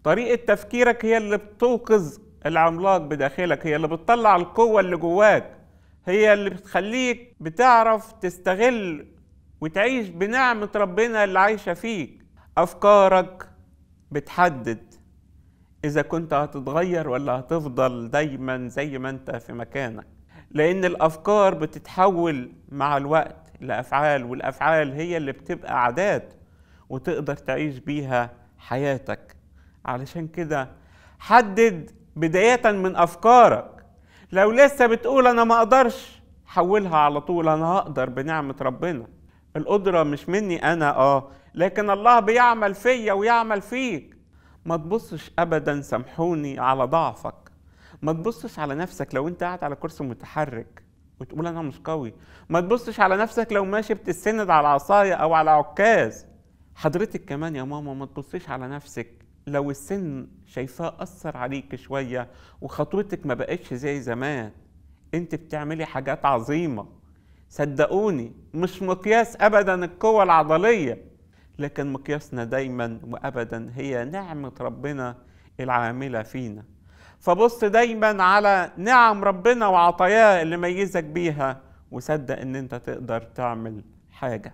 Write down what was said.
طريقة تفكيرك هي اللي بتوقظ العملاق بداخلك، هي اللي بتطلع القوة اللي جواك، هي اللي بتخليك بتعرف تستغل وتعيش بنعمة ربنا اللي عايشة فيك. أفكارك بتحدد إذا كنت هتتغير ولا هتفضل دايما زي ما أنت في مكانك، لأن الأفكار بتتحول مع الوقت لأفعال، والأفعال هي اللي بتبقى عادات وتقدر تعيش بيها حياتك. علشان كده حدد بداية من أفكارك. لو لسه بتقول أنا ما أقدرش، حولها على طول أنا هقدر بنعمة ربنا. القدرة مش مني أنا لكن الله بيعمل فيا ويعمل فيك. ما تبصش أبدا، سامحوني، على ضعفك. ما تبصش على نفسك لو انت قاعد على كرسي متحرك وتقول أنا مش قوي. ما تبصش على نفسك لو ماشي بتستند على عصاية أو على عكاز. حضرتك كمان يا ماما ما تبصيش على نفسك لو السن شايفاه أثر عليك شوية وخطوتك ما بقتش زي زمان. انت بتعملي حاجات عظيمة، صدقوني. مش مقياس أبدا القوة العضلية، لكن مقياسنا دايما وأبدا هي نعمة ربنا العاملة فينا. فبص دايما على نعم ربنا وعطاياه اللي ميزك بيها، وصدق ان انت تقدر تعمل حاجة.